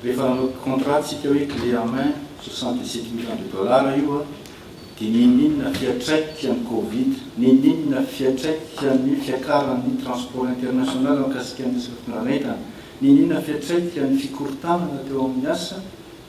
Rehefa nanao contrat tsika hoe clé en main 67 millions de dollars io a, dia ninona fiantraikany Covid, ninona fiantraikany fiakaran'ny transport international mikasika ny planeta, ninona fiantraikany fikorontanana teo amin'ny asa,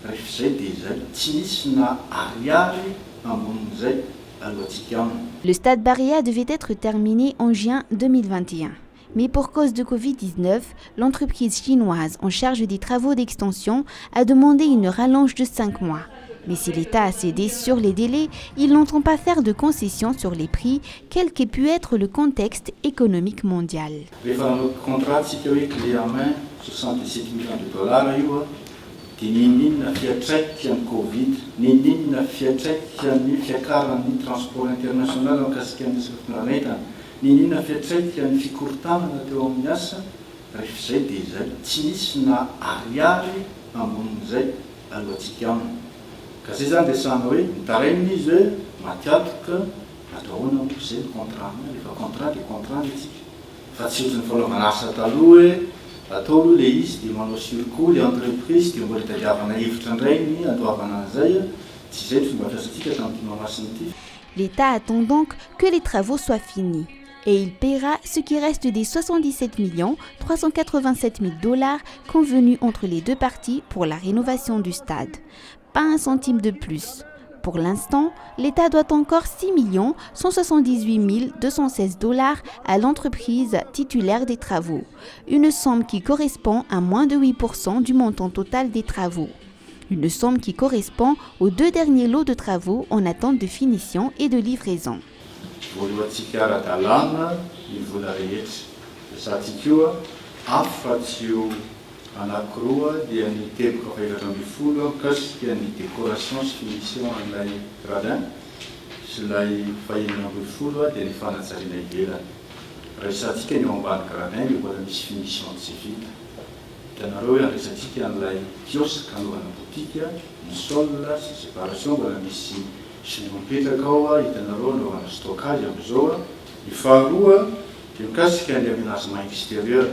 rehefa izay dia izay tsy nisy na ariary ambonin'izay alohantsika aminy. Le stade Barilla devait être terminé en juin 2021. Mais pour cause de Covid-19, l'entreprise chinoise en charge des travaux d'extension a demandé une rallonge de 5 mois. Mais si l'État a cédé sur les délais, il n'entend pas faire de concessions sur les prix, quel qu'ait pu être le contexte économique mondial. Rehefa nanao contrat tsika hoe clé en main 67 millions de dollars io a, dia ninona fiantraikany Covid, ninona fiantraikany fiakaran'ny transport international mikasika ny planeta, ninona fiantraikany fikorontanana teo amin'ny asa, rehefa izay dia izay tsy nisy na ariary ambonin'izay alohantsika aminy. Ka zay zany dia samy hoe mitaraina izy hoe matiatoka atahoana moa izay ny contrat, rehefa contrat dia contrat itsika. Fa tsy ohatry ny fanaovana asa taloha hoe atao aloha ilay izy dia manao surcoût ilay entreprise dia mbola tadiavana hevitra indray ny andoavana an'izay, tsy izay ny fomba fiasantsika tamin'ny mamasina ity. L'État attend donc que les travaux soient finis et il paiera ce qui reste des 77 387 000 dollars convenus entre les deux parties pour la rénovation du stade. Pas un centime de plus. Pour l'instant, l'État doit encore 6 178 216 dollars à l'entreprise titulaire des travaux, une somme qui correspond à moins de 8% du montant total des travaux. Une somme qui correspond aux 2 derniers lots de travaux en attente de finition et de livraison. Voalohantsika ara-dalàna ny vola rehetra. Satsika io a afa-tsy eo anankiroa dia ny teboka faefatra ambin'ny folo mikasika ny décoration sy finition an'ilay gradin sy ilay fahenina ambin'ny folo dia ny fanatsariana ivelany. Resatsika ny eo ambany gradin dia mbola misy finition tsy vita. Hitanareo hoe aresantsika an'ilay kiosque anaovana botika, ny sol sy séparation mbola misy sino mipetraka ao, hitanareo anaovana stockage amin'izao. Ny faharoa dia mikasika ny aménagement extérieur.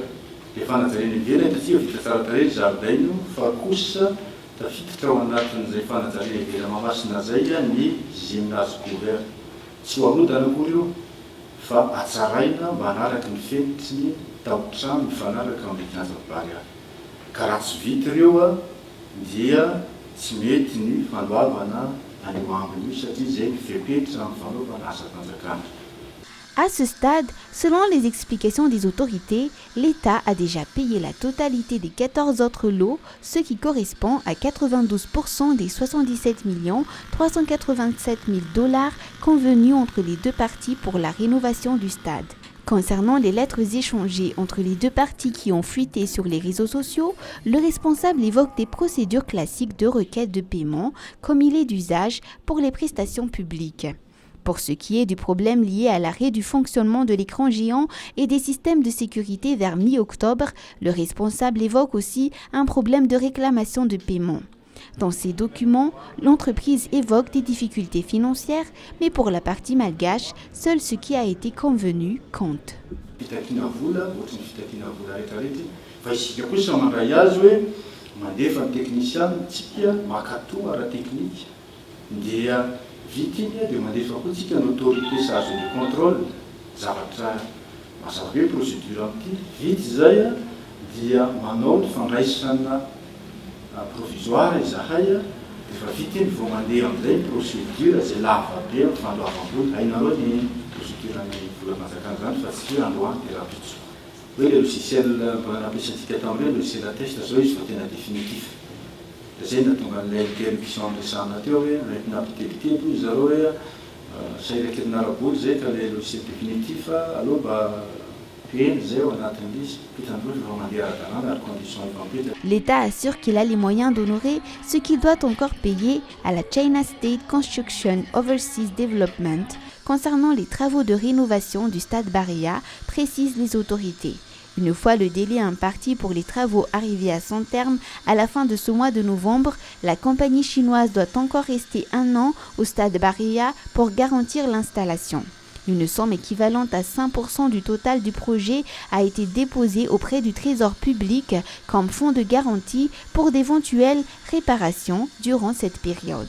Dia fanajariana ivelany tatsika vita tsara tarehy zaridaina, fa kosa tafiditra ao anatin'izay fanajariana ivelany mamasina zay ny gymnase couvert. Tsy ho arodana akory io fa atsaraina mba hanaraka ny fenitry ny taotrano mifanaraka amin'ny Stade Barilla. Ka raha tsy vita ireo dia tsy mety ny fanoavana an'io ambiny io satria zay mifepetra amin'ny fanaovana asa-panjakana. À ce stade, selon les explications des autorités, l'État a déjà payé la totalité des 14 autres lots, ce qui correspond à 92% des 77 387 000 dollars convenus entre les deux parties pour la rénovation du stade. Concernant les lettres échangées entre les deux parties qui ont fuité sur les réseaux sociaux, le responsable évoque des procédures classiques de requête de paiement, comme il est d'usage pour les prestations publiques. Pour ce qui est du problème lié à l'arrêt du fonctionnement de l'écran géant et des systèmes de sécurité vers mi-octobre, le responsable évoque aussi un problème de réclamation de paiement. Dans ces documents, l'entreprise évoque des difficultés financières, mais pour la partie malgache, seul ce qui a été convenu compte. Vitiny dia mandefa koa tsika ny autorité chargée du contrôle zavatra mazava hoe procédure amin'ity vity zay dia manao ny fandraisana provisoire izahay efa vitiny vao mandeha amin'izay procédure zay lava be amin'ny fandoavam-bola hainareo ny procédure ny vola manjakana zany fa tsy androany dia raha pitso hoe le logiciel mba nampiasantsika tamin'ireo logiciel test zao izy fa tena définitif. Zay natonga n'ilay interruption resahana teo hoe rehefa nampitebiteby izy zareo hoe sairaiky herinaraboly zay ka le logiciel définitif aloha mba peny zay ao anatin'izy pitandroy fa mandeha ara-dalàna ary condition efa mipetraka. L'État assure qu'il a les moyens d'honorer ce qu'il doit encore payer à la China State Construction Overseas Development concernant les travaux de rénovation du stade Barilla, précisent les autorités. Une fois le délai imparti pour les travaux arrivé à son terme à la fin de ce mois de novembre, la compagnie chinoise doit encore rester 1 an au stade Barilla pour garantir l'installation. Une somme équivalente à 5% du total du projet a été déposée auprès du Trésor public comme fonds de garantie pour d'éventuelles réparations durant cette période.